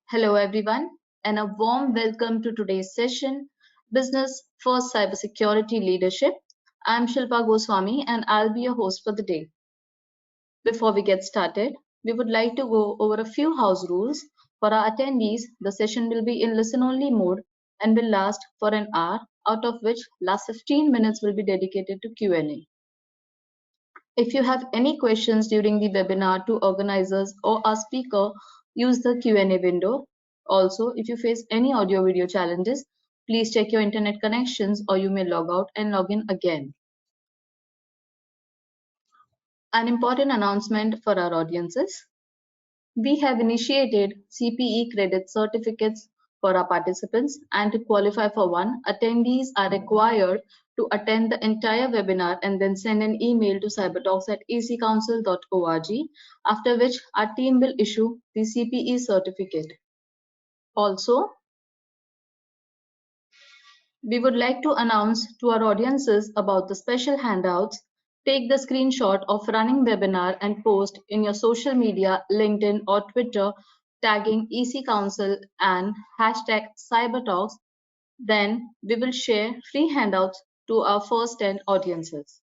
Hello, everyone, and a warm welcome to today's session, Business for Cybersecurity Leadership. I'm Shilpa Goswami, and I'll be your host for the day. Before we get started, we would like to go over a few house rules. For our attendees, the session will be in listen-only mode and will last for an hour, out of which last 15 minutes will be dedicated to Q&A. If you have any questions during the webinar to organizers or our speaker, use the Q&A window. Also, if you face any audio video challenges, please check your internet connections or you may log out and log in again. An important announcement for our audiences. We have initiated CPE credit certificates for our participants, and to qualify for one, attendees are required to attend the entire webinar and then send an email to cybertalks@ecouncil.org, after which our team will issue the CPE certificate. Also, we would like to announce to our audiences about the special handouts. Take the screenshot of running webinar and post in your social media, LinkedIn or Twitter, tagging EC Council and hashtag Cybertalks. Then we will share free handouts to our first 10 audiences.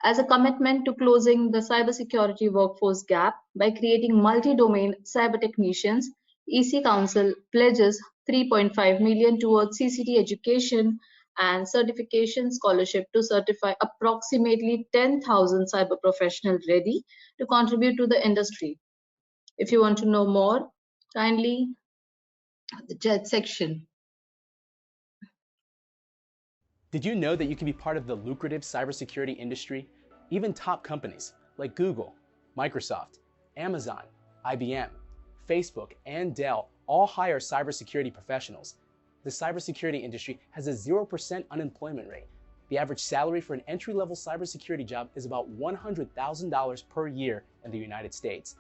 As a commitment to closing the cybersecurity workforce gap by creating multi-domain cyber technicians, EC Council pledges 3.5 million towards CCT education and certification scholarship to certify approximately 10,000 cyber professionals ready to contribute to the industry. If you want to know more, kindly the chat section. Did you know that you can be part of the lucrative cybersecurity industry? Even top companies like Google, Microsoft, Amazon, IBM, Facebook, and Dell all hire cybersecurity professionals. The cybersecurity industry has a 0% unemployment rate. The average salary for an entry-level cybersecurity job is about $100,000 per year in the United States.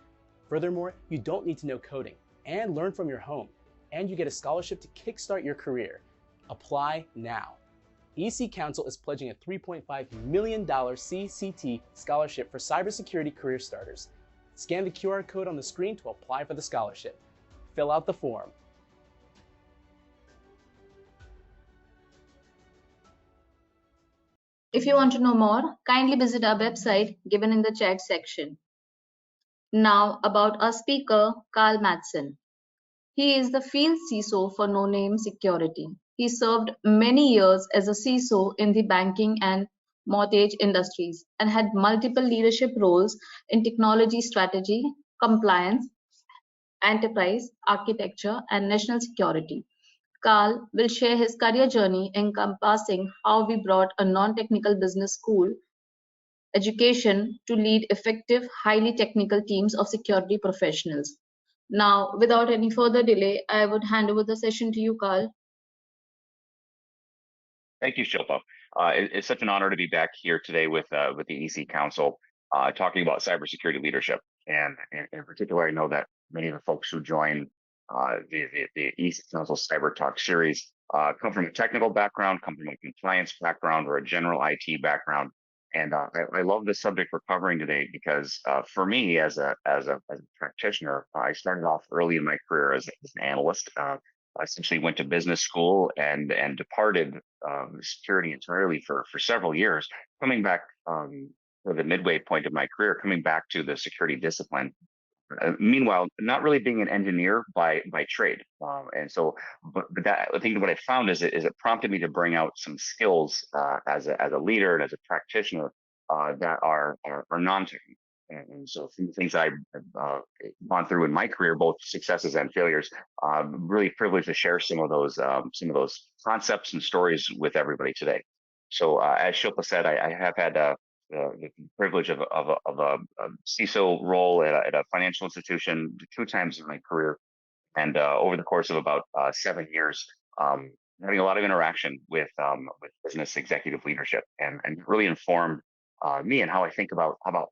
Furthermore, you don't need to know coding and learn from your home, and you get a scholarship to kickstart your career. Apply now. EC Council is pledging a $3.5 million CCT scholarship for cybersecurity career starters. Scan the QR code on the screen to apply for the scholarship. Fill out the form. If you want to know more, kindly visit our website given in the chat section. Now about our speaker, Karl Mattson. He is the field CISO for Noname Security. He served many years as a CISO in the banking and mortgage industries and had multiple leadership roles in technology strategy, compliance, enterprise, architecture, and national security. Karl will share his career journey encompassing how we brought a non-technical business school education to lead effective, highly technical teams of security professionals. Now, without any further delay, I would hand over the session to you, Karl. Thank you, Shilpa. It's such an honor to be back here today with the EC Council, talking about cybersecurity leadership. And in particular, I know that many of the folks who join the EC Council Cyber Talk series come from a technical background, come from a compliance background, or a general IT background. And I love the subject we're covering today because for me, as a practitioner, I started off early in my career as an analyst. I essentially went to business school and departed security entirely for several years, coming back for the midway point of my career, coming back to the security discipline. Meanwhile, not really being an engineer by trade, and so, but that I think what I found is it prompted me to bring out some skills as a leader and as a practitioner that are non-technical. And so some of the things I've gone through in my career, both successes and failures, really privileged to share some of those concepts and stories with everybody today. So as Shilpa said, I have had the privilege of a CISO role at a financial institution 2 times in my career, and over the course of about 7 years, having a lot of interaction with business executive leadership, and really informed me and how I think about my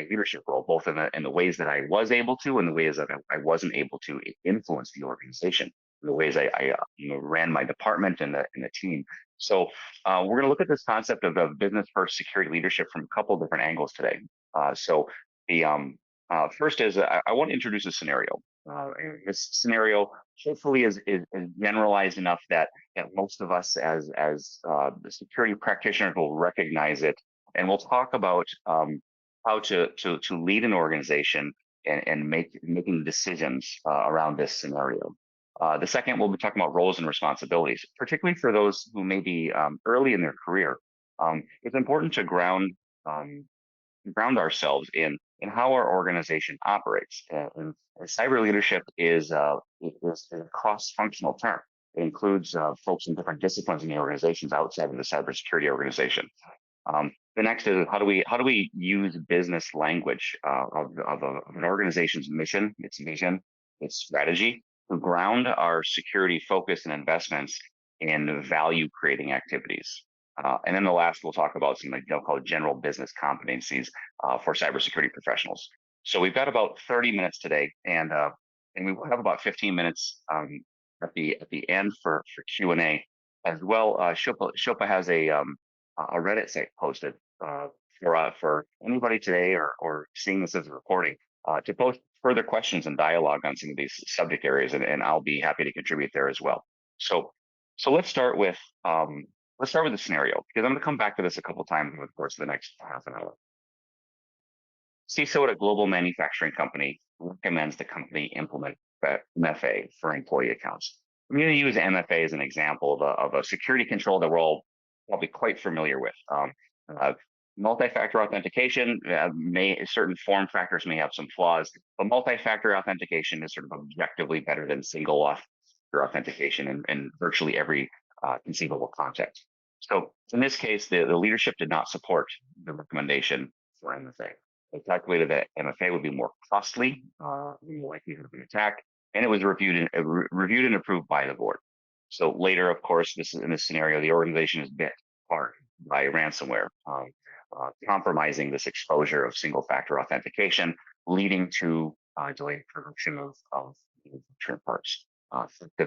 leadership role, both in the ways that I was able to, and the ways that I wasn't able to influence the organization, the ways I ran my department and the team. So we're going to look at this concept of business first security leadership from a couple different angles today. So the first is I want to introduce a scenario. This scenario hopefully is generalized enough that most of us as the security practitioners will recognize it, and we'll talk about how to lead an organization and making decisions around this scenario. The second, we'll be talking about roles and responsibilities, particularly for those who may be early in their career. It's important to ground ourselves in how our organization operates. And cyber leadership is a cross-functional term. It includes folks in different disciplines in the organizations outside of the cybersecurity organization. The next is how do we use business language of an organization's mission, its vision, its strategy to ground our security focus and investments in value creating activities. And then the last, we'll talk about something called general business competencies for cybersecurity professionals. So we've got about 30 minutes today, and we will have about 15 minutes at the end for Q&A as well. Shilpa has a Reddit site posted for anybody today or seeing this as a recording to post further questions and dialogue on some of these subject areas, and I'll be happy to contribute there as well. So let's start with the scenario, because I'm going to come back to this a couple times over the course of the next half an hour. CISO at a global manufacturing company recommends the company implement MFA for employee accounts. I'm going to use MFA as an example of a security control that we're all probably quite familiar with. Multi-factor authentication certain form factors may have some flaws, but multi-factor authentication is sort of objectively better than single factor authentication in virtually every conceivable context. So in this case, the leadership did not support the recommendation for MFA. They calculated that MFA would be more costly, more likely to be attacked, and it was reviewed and approved by the board. So later, of course, in this scenario, the organization is bit hard by ransomware, compromising this exposure of single-factor authentication, leading to delayed production of parts,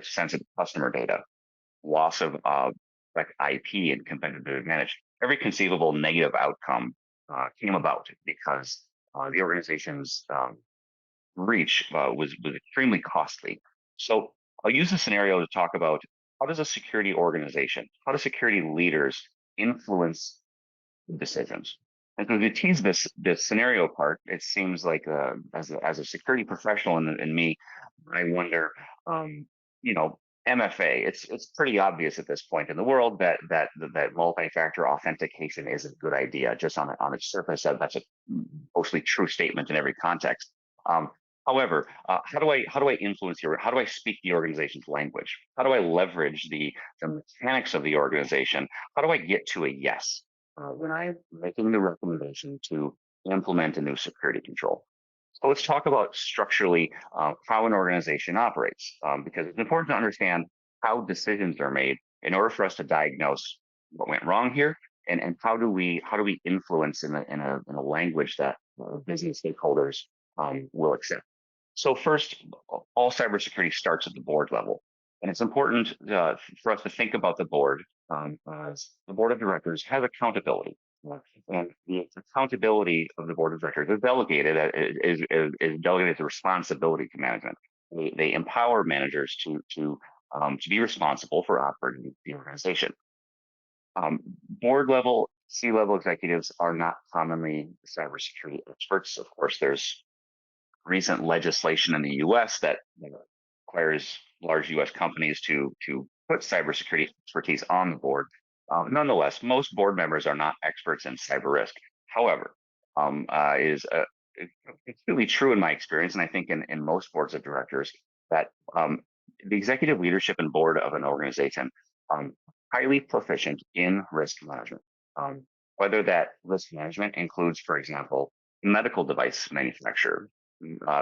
sensitive customer data, loss of IP and competitive advantage. Every conceivable negative outcome came about because the organization's reach was extremely costly. So I'll use the scenario to talk about how does a security organization, how do security leaders influence decisions? And so to tease this scenario part, it seems like as a security professional in me, I wonder, MFA. It's pretty obvious at this point in the world that multi-factor authentication is a good idea. Just on its surface, that's a mostly true statement in every context. However, how do I influence here? How do I speak the organization's language? How do I leverage the mechanics of the organization? How do I get to a yes when I'm making the recommendation to implement a new security control? So let's talk about structurally how an organization operates, because it's important to understand how decisions are made in order for us to diagnose what went wrong here, and how do we influence in a language that business stakeholders will accept. So first, all cybersecurity starts at the board level, and it's important for us to think about the board as the board of directors has accountability. And the accountability of the board of directors is delegated the responsibility to management. They empower managers to be responsible for operating the organization. Board level, C-level executives are not commonly cybersecurity experts. Of course, there's recent legislation in the U.S. that requires large U.S. companies to put cybersecurity expertise on the board. Nonetheless, most board members are not experts in cyber risk. However, it's really true in my experience, and I think in most boards of directors, that the executive leadership and board of an organization highly proficient in risk management. Whether that risk management includes, for example, medical device manufacturer.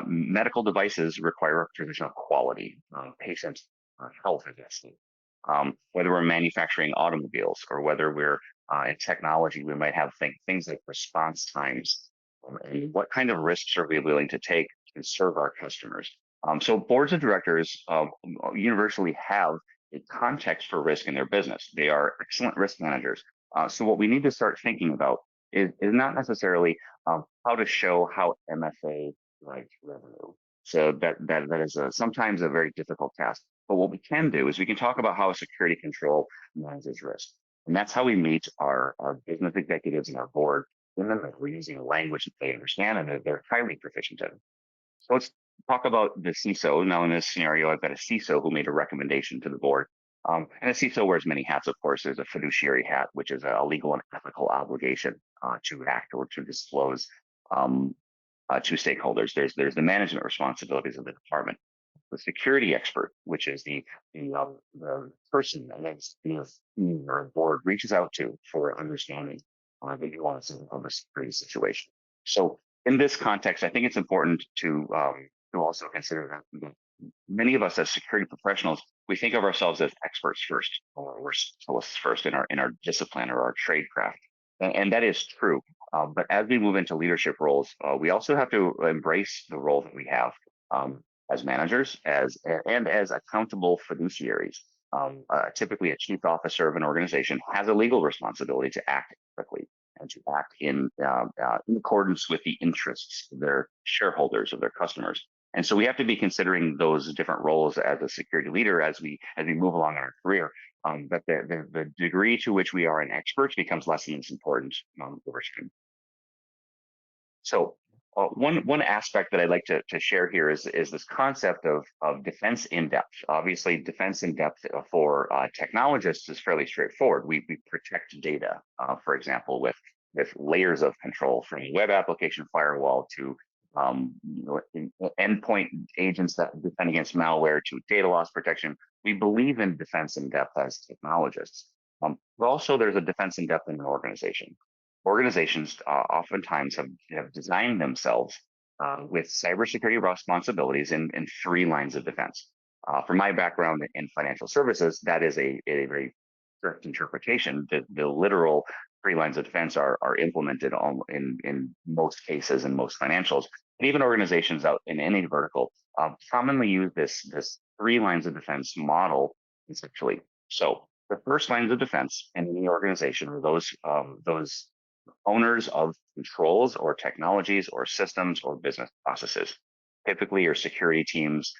Medical devices require a tradition of quality, patient health assessment. Whether we're manufacturing automobiles or whether we're in technology, we might have things like response times. And what kind of risks are we willing to take to serve our customers? So boards of directors universally have a context for risk in their business. They are excellent risk managers. So what we need to start thinking about is not necessarily how to show how MFA drives revenue, So that is sometimes a very difficult task. But what we can do is we can talk about how a security control manages risk. And that's how we meet our business executives and our board. And then we're using language that they understand and that they're highly proficient in. So let's talk about the CISO. Now, in this scenario, I've got a CISO who made a recommendation to the board. And a CISO wears many hats, of course. There's a fiduciary hat, which is a legal and ethical obligation to act or to disclose um, to stakeholders. There's the management responsibilities of the department. The security expert, which is the person that the team or board reaches out to for understanding the nuances of a security situation. So in this context, I think it's important to also consider that many of us as security professionals, we think of ourselves as experts first, or we're specialists first in our discipline or our trade craft, and that is true. But as we move into leadership roles, we also have to embrace the role that we have as managers, and as accountable fiduciaries. Typically, a chief officer of an organization has a legal responsibility to act quickly and to act in accordance with the interests of their shareholders, of their customers. And so we have to be considering those different roles as a security leader as we move along in our career. But the degree to which we are an expert becomes less and less important over time. So one aspect that I'd like to share here is this concept of defense in depth. Obviously, defense in depth for technologists is fairly straightforward. We protect data, for example, with layers of control from web application firewall to endpoint agents that defend against malware to data loss protection. We believe in defense in depth as technologists. But also, there's a defense in depth in an organization. Organizations oftentimes have designed themselves with cybersecurity responsibilities in three lines of defense. From my background in financial services, that is a very strict interpretation. The literal three lines of defense are implemented in most cases in most financials. And even organizations out in any vertical commonly use this three lines of defense model conceptually. So the first lines of defense in any organization are those owners of controls or technologies or systems or business processes. Typically, your security teams,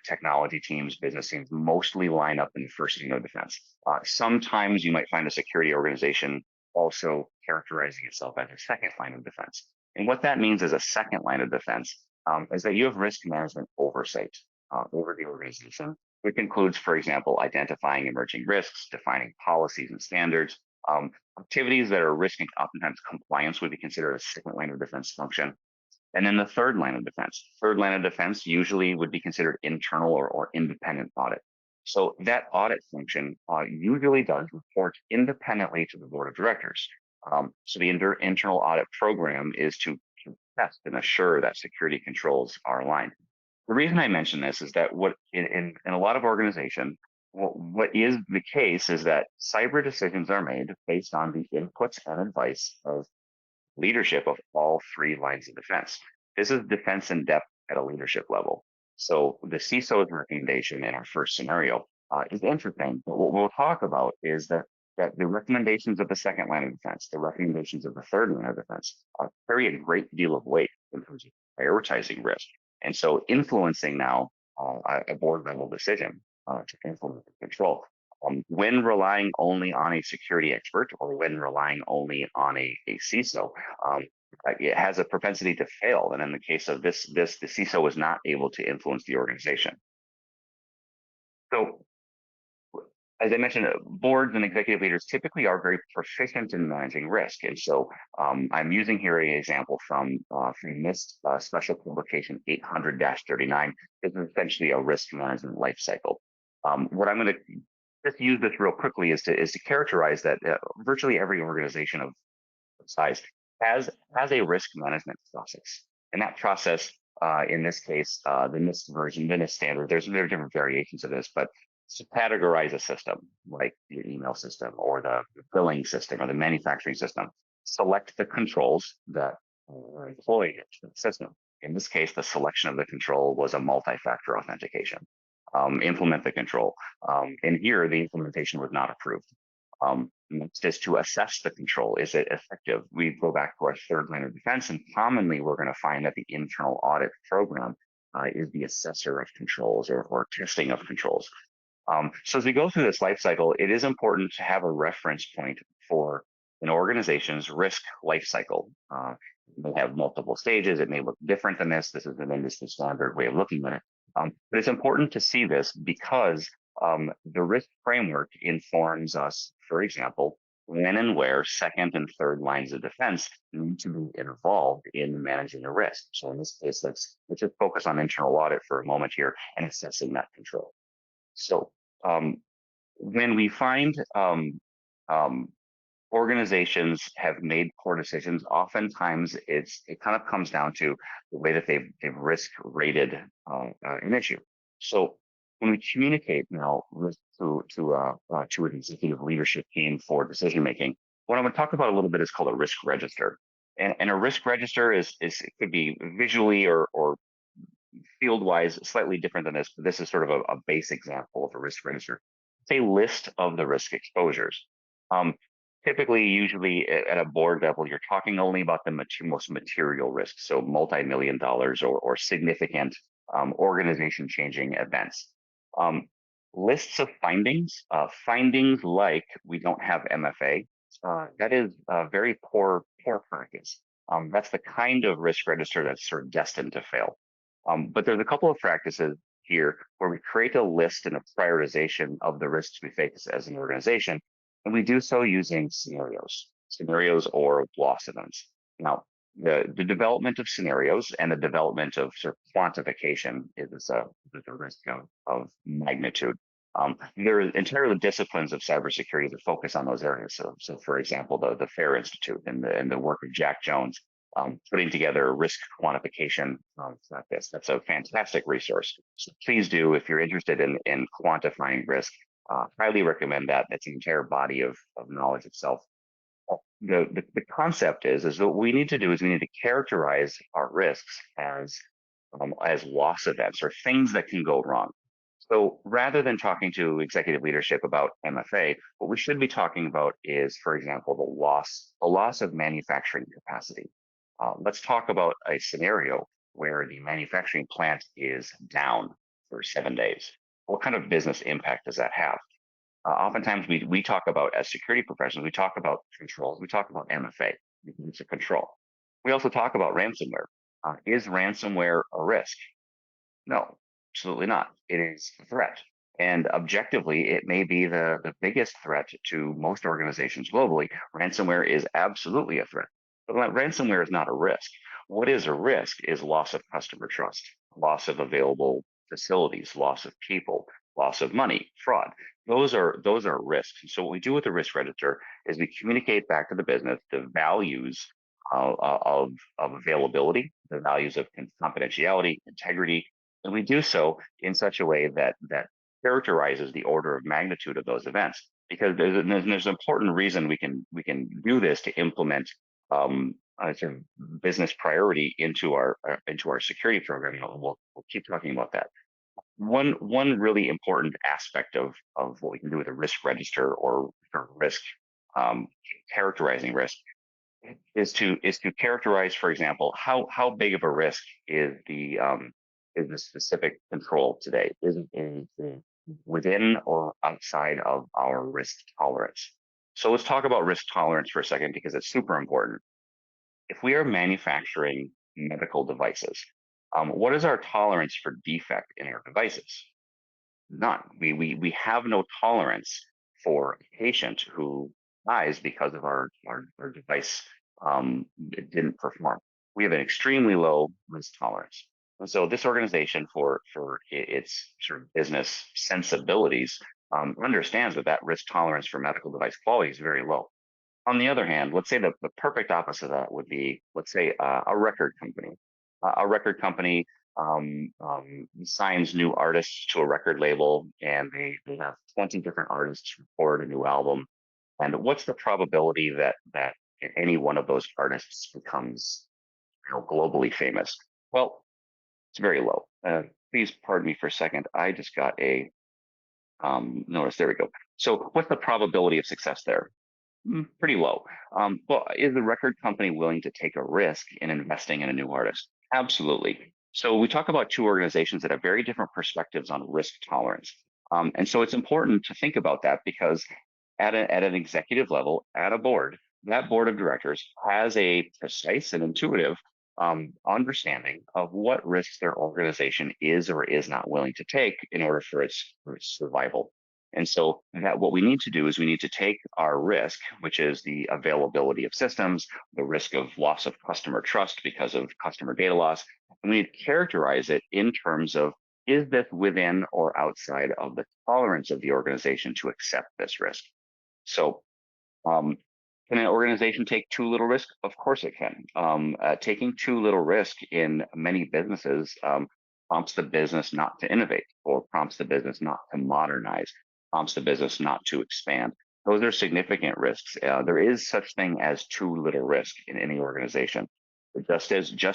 technology teams, business teams mostly line up in the first line of defense. Sometimes you might find a security organization also characterizing itself as a second line of defense. And what that means as a second line of defense is that you have risk management oversight over the organization, which includes, for example, identifying emerging risks, defining policies and standards. Activities that are risking oftentimes compliance would be considered a second line of defense function. And then the third line of defense. Third line of defense usually would be considered internal or independent audit. So that audit function usually does report independently to the board of directors. So the internal audit program is to test and assure that security controls are aligned. The reason I mention this is that what in a lot of organizations, what is the case is that cyber decisions are made based on the inputs and advice of leadership of all three lines of defense. This is defense in depth at a leadership level. So the CISO's recommendation in our first scenario is interesting, but what we'll talk about is that the recommendations of the second line of defense, the recommendations of the third line of defense carry a great deal of weight in terms of prioritizing risk. And so influencing now a board level decision to implement the control. When relying only on a security expert or when relying only on a CISO, it has a propensity to fail. And in the case of this, the CISO was not able to influence the organization. So, as I mentioned, boards and executive leaders typically are very proficient in managing risk. And so I'm using here an example from NIST Special Publication 800-39. This is essentially a risk management life cycle. What I'm going to just use this real quickly is to characterize that virtually every organization of size has a risk management process. And that process, in this case, the NIST version, the NIST standard, there are different variations of this, but to categorize a system like the email system or the billing system or the manufacturing system, select the controls that are employed in the system. In this case, the selection of the control was a multi-factor authentication. Implement the control. And here, the implementation was not approved. Next is to assess the control. Is it effective? We go back to our third line of defense, and commonly we're going to find that the internal audit program is the assessor of controls or testing of controls. So as we go through this life cycle, it is important to have a reference point for an organization's risk life cycle. It may have multiple stages. It may look different than this. This is an industry standard way of looking at it. But it's important to see this because the risk framework informs us, for example, when and where second and third lines of defense need to be involved in managing a risk. So in this case, let's just focus on internal audit for a moment here and assessing that control. So when we find organizations have made poor decisions, oftentimes it kind of comes down to the way that they've risk rated an issue. So when we communicate now risk to an executive leadership team for decision making, what I'm going to talk about a little bit is called a risk register. And a risk register is it could be visually or field wise slightly different than this, but this is sort of a base example of a risk register. It's a list of the risk exposures. Typically, usually at a board level, you're talking only about the most material risks, so multi-million dollars or significant organization changing events. Lists of findings, findings like we don't have MFA, that is very poor practice. That's the kind of risk register that's sort of destined to fail. But there's a couple of practices here where we create a list and a prioritization of the risks we face as an organization, and we do so using scenarios or loss events. Now, the development of scenarios and the development of sort of quantification is a risk of magnitude. There are entire disciplines of cybersecurity that focus on those areas. So for example, the FAIR Institute and the work of Jack Jones, putting together risk quantification like this. That's a fantastic resource. So please do, if you're interested in quantifying risk, highly recommend that. It's an entire body of knowledge itself. The concept is that what we need to do is we need to characterize our risks as loss events or things that can go wrong. So rather than talking to executive leadership about MFA, what we should be talking about is, for example, the loss of manufacturing capacity. Let's talk about a scenario where the manufacturing plant is down for 7 days. What kind of business impact does that have? Oftentimes we talk about, as security professionals, we talk about controls, we talk about MFA, it's a control. We also talk about ransomware. Is ransomware a risk? No, absolutely not. It is a threat. And objectively, it may be the biggest threat to most organizations globally. Ransomware is absolutely a threat. But ransomware is not a risk. What is a risk is loss of customer trust, loss of available facilities, loss of people, loss of money, fraud. Those are risks. And so what we do with the risk register is we communicate back to the business the values of availability, the values of confidentiality, integrity, and we do so in such a way that characterizes the order of magnitude of those events. Because there's an important reason we can do this to implement sort of business priority into our security program. We'll keep talking about that. One really important aspect of what we can do with a risk register or risk characterizing risk is to characterize, for example, how big of a risk is the specific control today? Is it within or outside of our risk tolerance? So let's talk about risk tolerance for a second because it's super important. If we are manufacturing medical devices, what is our tolerance for defect in our devices? None. We have no tolerance for a patient who dies because of our device didn't perform. We have an extremely low risk tolerance. And so this organization, for its sort of business sensibilities, understands that risk tolerance for medical device quality is very low. On the other hand, let's say the perfect opposite of that would be, let's say, a record company. A record company signs new artists to a record label, and they have 20 different artists record a new album. And what's the probability that any one of those artists becomes globally famous? Well, it's very low. Please pardon me for a second. I just got a notice. There we go. So what's the probability of success there? Pretty low. But is the record company willing to take a risk in investing in a new artist? Absolutely. So we talk about two organizations that have very different perspectives on risk tolerance. And so it's important to think about that because at an executive level, at a board, that board of directors has a precise and intuitive understanding of what risks their organization is or is not willing to take in order for its survival. And so that what we need to do is we need to take our risk, which is the availability of systems, the risk of loss of customer trust because of customer data loss, and we need to characterize it in terms of, is this within or outside of the tolerance of the organization to accept this risk? So um, can an organization take too little risk? Of course it can. Taking too little risk in many businesses prompts the business not to innovate, or prompts the business not to modernize, prompts the business not to expand. Those are significant risks. There is such thing as too little risk in any organization, just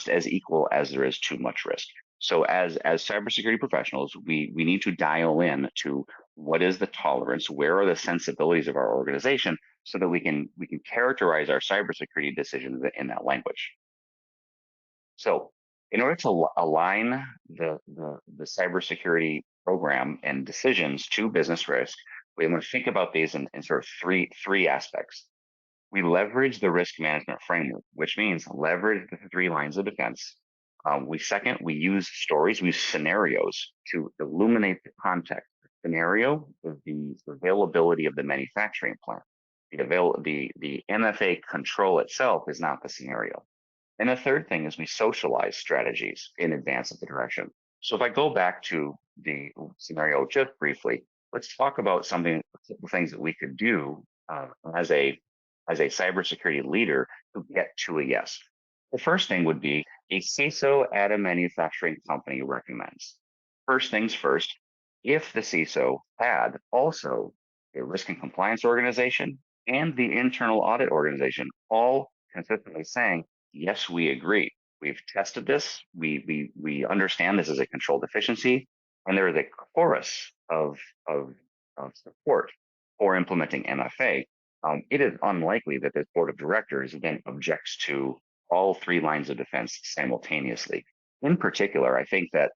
as equal as there is too much risk. So as cybersecurity professionals, we need to dial in to what is the tolerance, where are the sensibilities of our organization, so that we can characterize our cybersecurity decisions in that language. So in order to align the cybersecurity program and decisions to business risk, we want to think about these in sort of three aspects. We leverage the risk management framework, which means leverage the 3 lines of defense. We use stories, we use scenarios to illuminate the context. The scenario is the availability of the manufacturing plant. The MFA control itself is not the scenario. And the third thing is we socialize strategies in advance of the direction. So if I go back to the scenario just briefly, let's talk about things that we could do as a cybersecurity leader to get to a yes. The first thing would be a CISO at a manufacturing company recommends. First things first, if the CISO had also a risk and compliance organization and the internal audit organization all consistently saying, yes, we agree. We've tested this. We understand this is a control deficiency, and there is a chorus of support for implementing MFA. It is unlikely that this board of directors then objects to all 3 lines of defense simultaneously. In particular, I think that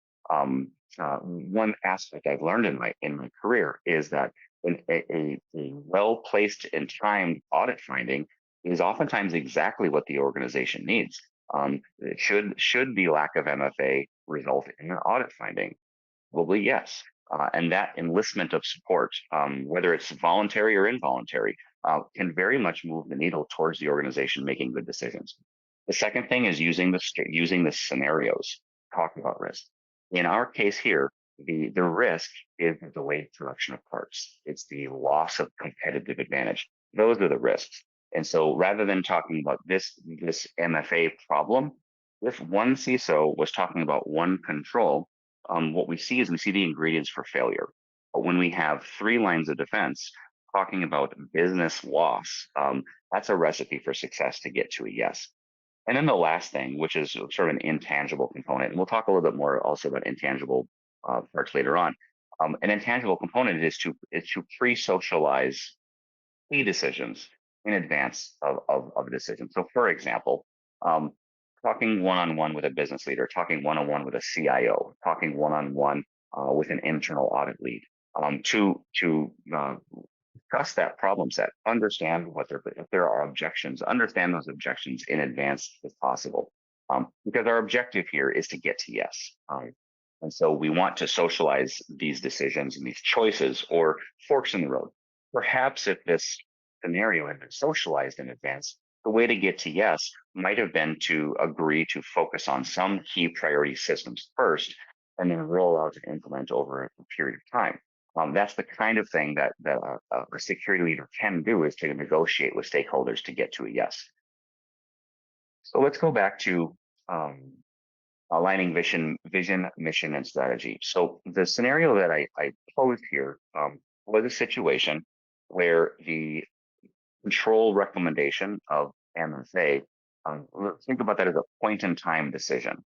one aspect I've learned in my career is that a well-placed and timed audit finding is oftentimes exactly what the organization needs. Should the lack of MFA result in an audit finding? Probably yes. And that enlistment of support, whether it's voluntary or involuntary, can very much move the needle towards the organization making good decisions. The second thing is using the scenarios, talking about risk. In our case here, the risk is the delayed production of parts. It's the loss of competitive advantage. Those are the risks. And so rather than talking about this MFA problem, if one CISO was talking about one control, what we see the ingredients for failure. But when we have 3 lines of defense talking about business loss, that's a recipe for success to get to a yes. And then the last thing, which is sort of an intangible component, and we'll talk a little bit more also about intangible parts later on. An intangible component is to pre-socialize key decisions in advance of a decision. So for example, talking one-on-one with a business leader, talking one-on-one with a CIO, talking one-on-one with an internal audit lead, to discuss that problem set, understand if there are objections, understand those objections in advance if possible. Because our objective here is to get to yes. And so we want to socialize these decisions and these choices or forks in the road. Perhaps if this scenario had been socialized in advance, the way to get to yes might have been to agree to focus on some key priority systems first and then roll out and implement over a period of time. That's the kind of thing that a security leader can do, is to negotiate with stakeholders to get to a yes. So let's go back to aligning vision, mission, and strategy. So the scenario that I posed here was a situation where the control recommendation of MFA, think about that as a point-in-time decision.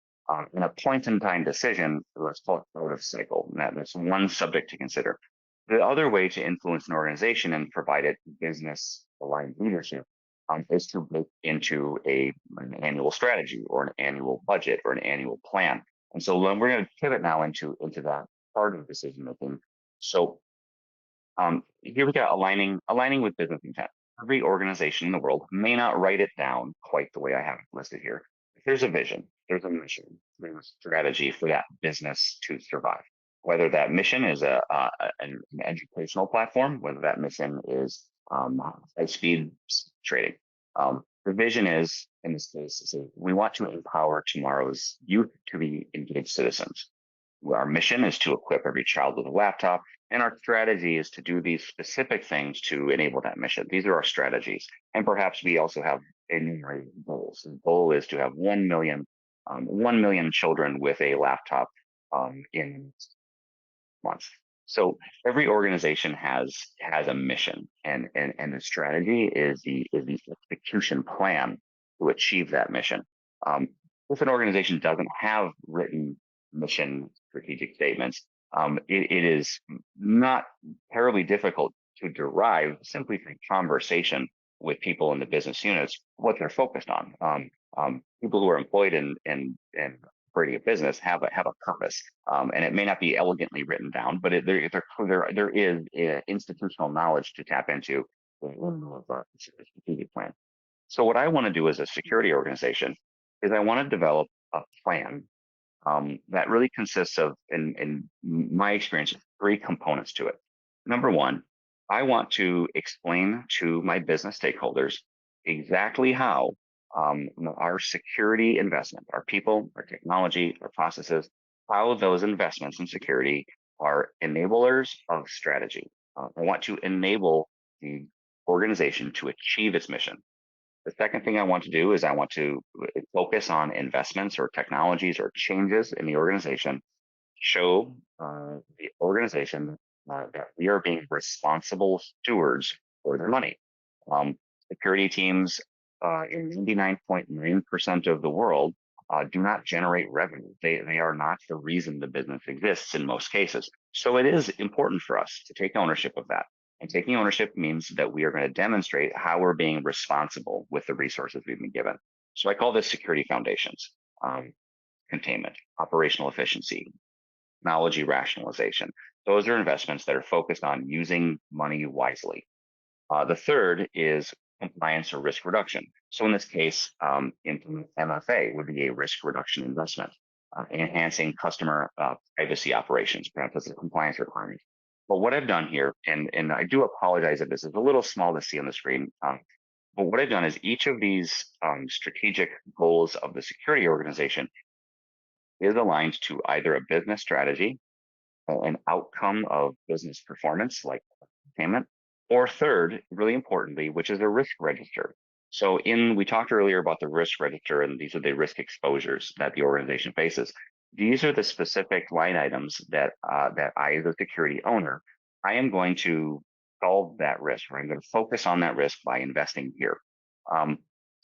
In a point-in-time decision, let's call it out of cycle. That's one subject to consider. The other way to influence an organization and provide it business-aligned leadership is to make into an annual strategy or an annual budget or an annual plan. And so then we're going to pivot now into that part of decision making. So here we got aligning with business intent. Every organization in the world may not write it down quite the way I have it listed here. There's a vision, there's a mission, there's a strategy for that business to survive. Whether that mission is an educational platform, whether that mission is high-speed trading. The vision is, in this case, we want to empower tomorrow's youth to be engaged citizens. Our mission is to equip every child with a laptop, and our strategy is to do these specific things to enable that mission. These are our strategies. And perhaps we also have enumerated goals. The goal is to have 1 million children with a laptop in months. So every organization has a mission, and the strategy is the execution plan to achieve that mission. If an organization doesn't have written mission strategic statements, it is not terribly difficult to derive simply from conversation with people in the business units what they're focused on. People who are employed in operating a business have a purpose, and it may not be elegantly written down, but there is institutional knowledge to tap into of a strategic plan. So what I want to do as a security organization is I want to develop a plan that really consists of, in my experience, 3 components to it. Number one, I want to explain to my business stakeholders exactly how our security investment, our people, our technology, our processes, how those investments in security are enablers of strategy. I want to enable the organization to achieve its mission. The second thing I want to do is I want to focus on investments or technologies or changes in the organization, show the organization that we are being responsible stewards for their money. Security teams in 99.9% of the world do not generate revenue. They are not the reason the business exists in most cases. So it is important for us to take ownership of that. And taking ownership means that we are going to demonstrate how we're being responsible with the resources we've been given. So I call this security foundations: containment, operational efficiency, technology rationalization. Those are investments that are focused on using money wisely. The third is compliance or risk reduction. So in this case, implement MFA would be a risk reduction investment, enhancing customer privacy operations, perhaps as a compliance requirement. But what I've done here, and I do apologize if this is a little small to see on the screen, but what I've done is each of these strategic goals of the security organization is aligned to either a business strategy, an outcome of business performance like payment, or third, really importantly, which is a risk register. So we talked earlier about the risk register, and these are the risk exposures that the organization faces. These are the specific line items that I, as a security owner, I am going to solve that risk, or I'm going to focus on that risk by investing here.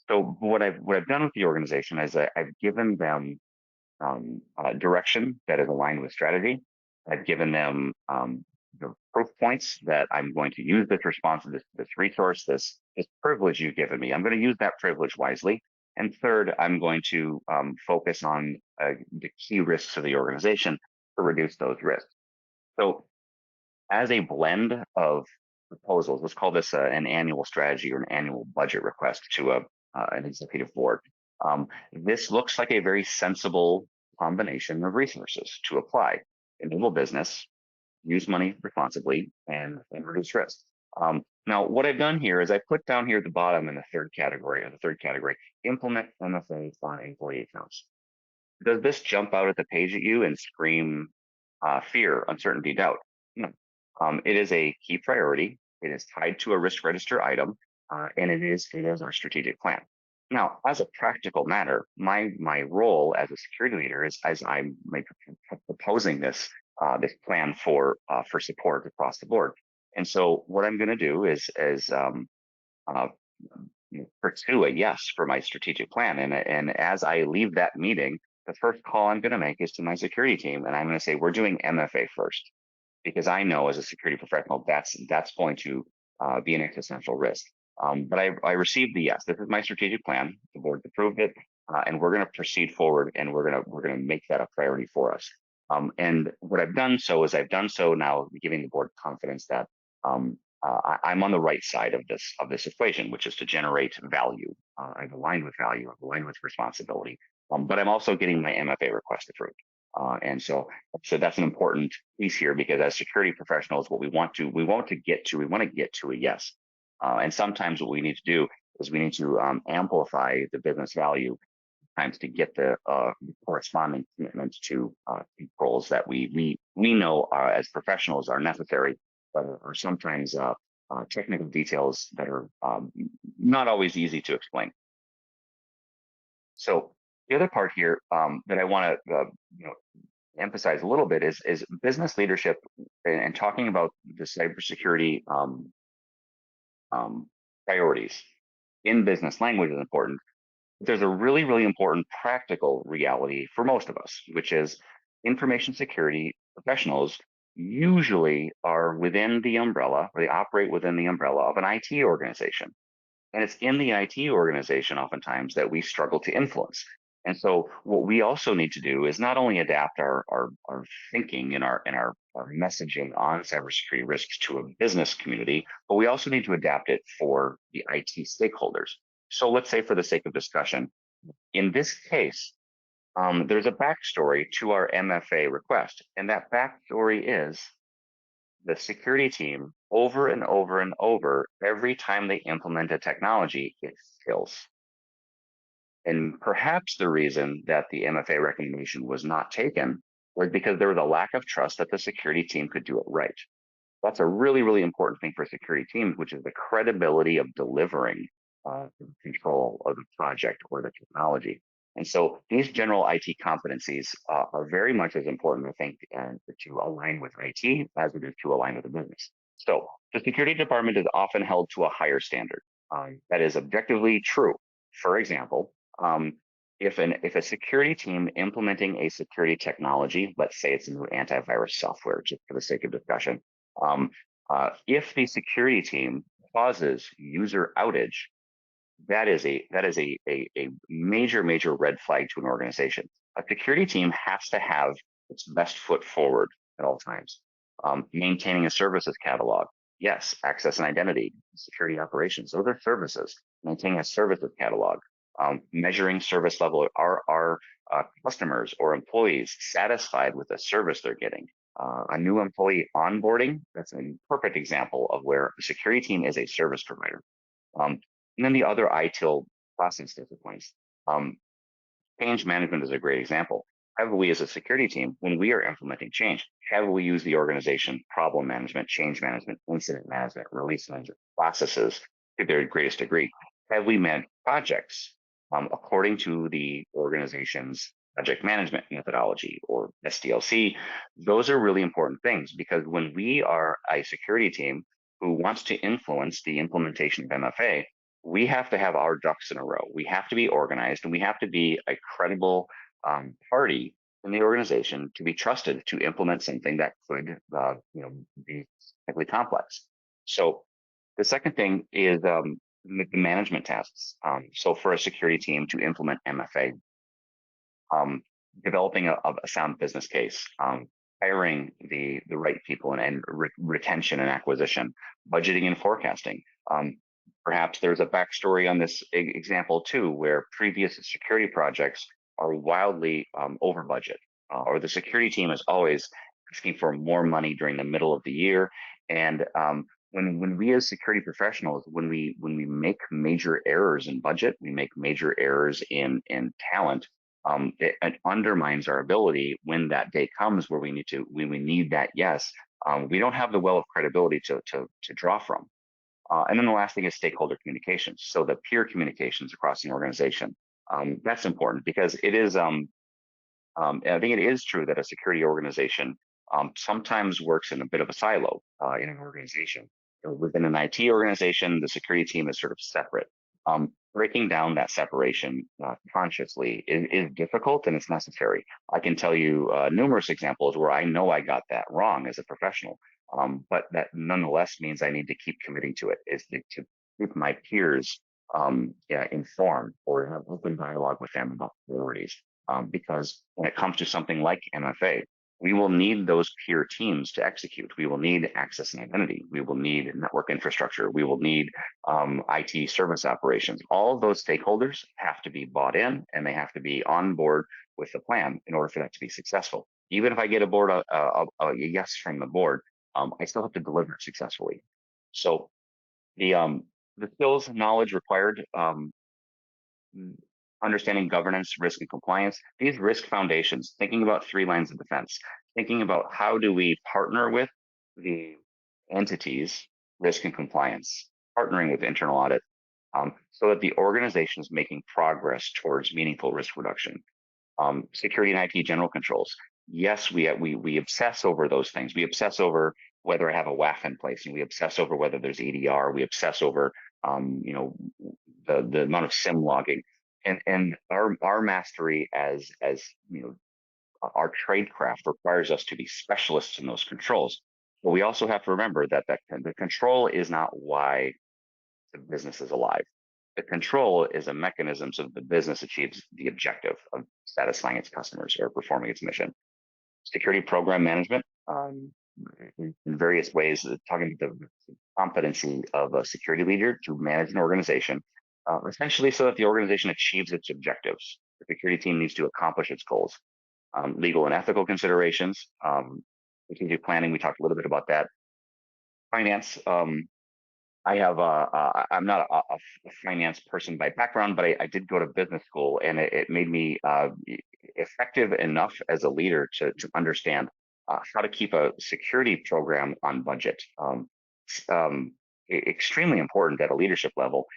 So what I've done with the organization is I've given them direction that is aligned with strategy. I've given them the proof points that I'm going to use this response, this resource, this privilege you've given me. I'm going to use that privilege wisely. And third, I'm going to focus on the key risks of the organization to reduce those risks. So as a blend of proposals, let's call this an annual strategy or an annual budget request to an executive board. This looks like a very sensible combination of resources to apply: enable business, use money responsibly, and reduce risk. Now, what I've done here is I put down here at the bottom in the third category, implement MFA on employee accounts. Does this jump out at the page at you and scream fear, uncertainty, doubt? No. It is a key priority. It is tied to a risk register item, and it is our strategic plan. Now, as a practical matter, my role as a security leader is as I'm proposing this plan for support across the board. And so what I'm going to do is pursue a yes for my strategic plan. And as I leave that meeting, the first call I'm going to make is to my security team, and I'm going to say, we're doing MFA first, because I know as a security professional that's going to be an existential risk. But I received the yes. This is my strategic plan. The board approved it. and we're going to proceed forward, and we're going to make that a priority for us. And what I've done so is I've done so now, giving the board confidence that I'm on the right side of this equation, which is to generate value. I've aligned with value, I've aligned with responsibility, but I'm also getting my MFA request approved. And so that's an important piece here, because as security professionals, what we want to get to a yes. And sometimes what we need to do is we need to amplify the business value times to get the corresponding commitments to controls that we know as professionals are necessary, but are sometimes technical details that are not always easy to explain. So the other part here that I want to emphasize a little bit is business leadership, and talking about the cybersecurity priorities in business language is important. There's a really, really important practical reality for most of us, which is information security professionals usually are within the umbrella, or they operate within the umbrella of an IT organization. And it's in the IT organization oftentimes that we struggle to influence. And so what we also need to do is not only adapt our thinking and our messaging on cybersecurity risks to a business community, but we also need to adapt it for the IT stakeholders. So let's say, for the sake of discussion, in this case, there's a backstory to our MFA request, and that backstory is the security team, over and over and over, every time they implement a technology, it fails. And perhaps the reason that the MFA recommendation was not taken was because there was a lack of trust that the security team could do it right. That's a really, really important thing for security teams, which is the credibility of delivering control of the project or the technology. And so these general IT competencies are very much as important, I think, to align with IT as it is to align with the business. So the security department is often held to a higher standard. That is objectively true. For example, if a security team implementing a security technology, let's say it's a new antivirus software, just for the sake of discussion, if the security team causes user outage, that is a major red flag to an organization. A security team has to have its best foot forward at all times. Maintaining a services catalog, yes. Access and identity, security operations, those are services. Maintaining a services catalog, measuring service level. Are customers or employees satisfied with the service they're getting? A new employee onboarding, that's a perfect example of where the security team is a service provider. And then the other ITIL process disciplines. Change management is a great example. How do we as a security team, when we are implementing change, how do we use the organization problem management, change management, incident management, release management processes to their greatest degree? Have we managed projects according to the organization's project management methodology, or SDLC? Those are really important things, because when we are a security team who wants to influence the implementation of MFA, we have to have our ducks in a row. We have to be organized, and we have to be a credible party in the organization to be trusted to implement something that could be technically complex. So the second thing is the management tasks. So for a security team to implement MFA, developing a sound business case, hiring the right people, and retention and acquisition, budgeting and forecasting. Perhaps there's a backstory on this example too, where previous security projects are wildly over budget, or the security team is always asking for more money during the middle of the year. And when we as security professionals, when we make major errors in budget, we make major errors in talent, it undermines our ability when that day comes where we need that yes. We don't have the well of credibility to draw from. And then the last thing is stakeholder communications. So the peer communications across an organization. That's important, because it is, I think it is true that a security organization sometimes works in a bit of a silo in an organization. Within an IT organization, the security team is sort of separate. Breaking down that separation consciously is difficult, and it's necessary. I can tell you numerous examples where I know I got that wrong as a professional. But that nonetheless means I need to keep committing to it, is to keep my peers inform or have open dialogue with them about priorities. Because when it comes to something like MFA, we will need those peer teams to execute. We will need access and identity. We will need network infrastructure. We will need IT service operations. All of those stakeholders have to be bought in and they have to be on board with the plan in order for that to be successful. Even if I get a yes from the board, I still have to deliver it successfully. So the skills, knowledge required, understanding governance, risk, and compliance, these risk foundations, thinking about 3 lines of defense, thinking about how do we partner with the entities, risk and compliance, partnering with internal audit, so that the organization is making progress towards meaningful risk reduction. Security and IT general controls. Yes, we obsess over those things. We obsess over whether I have a WAF in place, and we obsess over whether there's EDR. We obsess over the amount of SIM logging, and our mastery as our tradecraft requires us to be specialists in those controls. But we also have to remember that the control is not why the business is alive. The control is a mechanism so that the business achieves the objective of satisfying its customers or performing its mission. Security program management, in various ways, talking about the competency of a security leader to manage an organization, essentially so that the organization achieves its objectives. The security team needs to accomplish its goals. Legal and ethical considerations, strategic planning, we talked a little bit about that. Finance, I'm not a finance person by background, but I did go to business school, and it made me effective enough as a leader to understand how to keep a security program on budget. Extremely important at a leadership level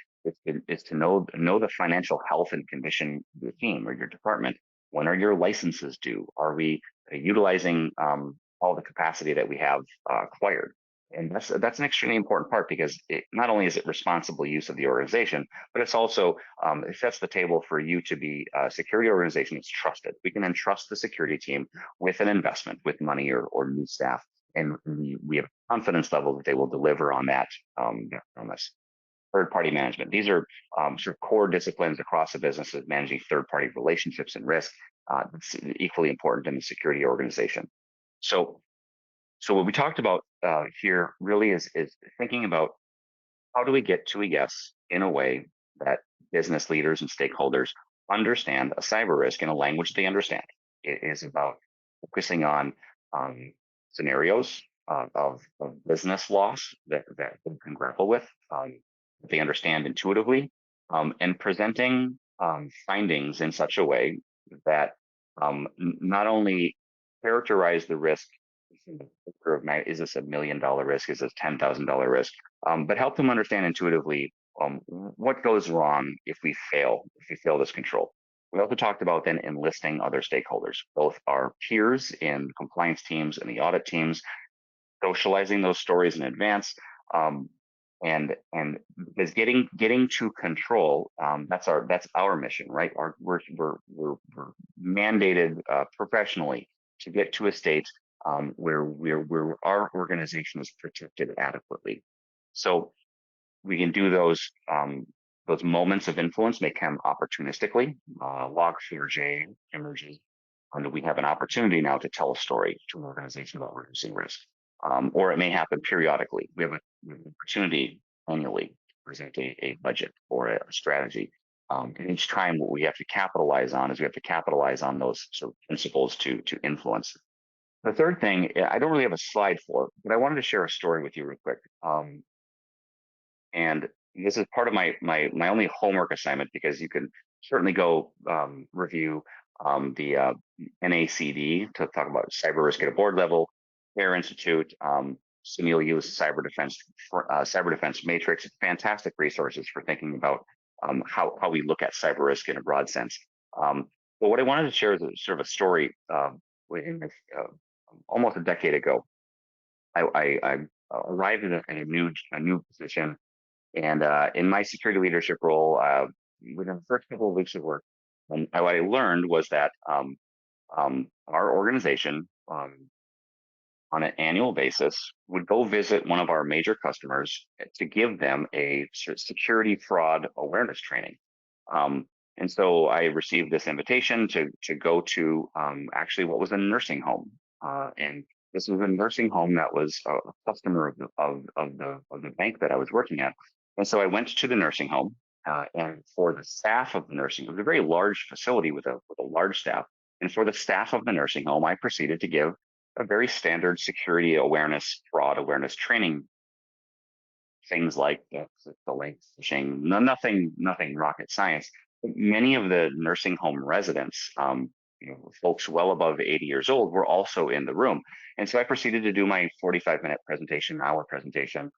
is to know the financial health and condition of your team or your department. When are your licenses due? Are we utilizing all the capacity that we have acquired? And that's an extremely important part, because not only is it responsible use of the organization, but it's also it sets the table for you to be a security organization that's trusted. We can entrust the security team with an investment, with money or new staff, and we have a confidence level that they will deliver on that promise. Third-party management. These are sort of core disciplines across the business of managing third-party relationships and risk. It's equally important in the security organization. So what we talked about here really is thinking about how do we get to a yes in a way that business leaders and stakeholders understand a cyber risk in a language they understand. It is about focusing on scenarios of business loss that they can grapple with, that they understand intuitively, and presenting findings in such a way that not only characterize the risk, is this $1 million risk? Is this $10,000 risk? But help them understand intuitively what goes wrong if we fail this control. We also talked about then enlisting other stakeholders, both our peers in compliance teams and the audit teams, socializing those stories in advance, and because getting to control, that's our mission, right? We're mandated professionally to get to a state where our organization is protected adequately. So we can do those moments of influence may come opportunistically. Log4j emerges, and we have an opportunity now to tell a story to an organization about reducing risk. Or it may happen periodically. We have an opportunity annually to present a budget or a strategy. And each time what we have to capitalize on those sort of principles to influence. The third thing, I don't really have a slide for, but I wanted to share a story with you real quick. And this is part of my only homework assignment, because you can certainly go review the NACD to talk about cyber risk at a board level, CARE Institute, Sunil Yu's cyber defense matrix. It's fantastic resources for thinking about how we look at cyber risk in a broad sense. But what I wanted to share is sort of a story. Almost a decade ago, I arrived in a new position, and in my security leadership role, within the first couple of weeks of work, and what I learned was that our organization, on on an annual basis would go visit one of our major customers to give them a security fraud awareness training. And so I received this invitation to go to actually what was a nursing home, and this was a nursing home that was a customer of the bank that I was working at. And so I went to the nursing home, and for the staff of the nursing, it was a very large facility with a large staff. And for the staff of the nursing home, I proceeded to give a very standard security awareness, fraud awareness training. Things like the link phishing, nothing rocket science. Many of the nursing home residents, folks well above 80 years old, were also in the room. And so I proceeded to do my 45-minute presentation, hour presentation.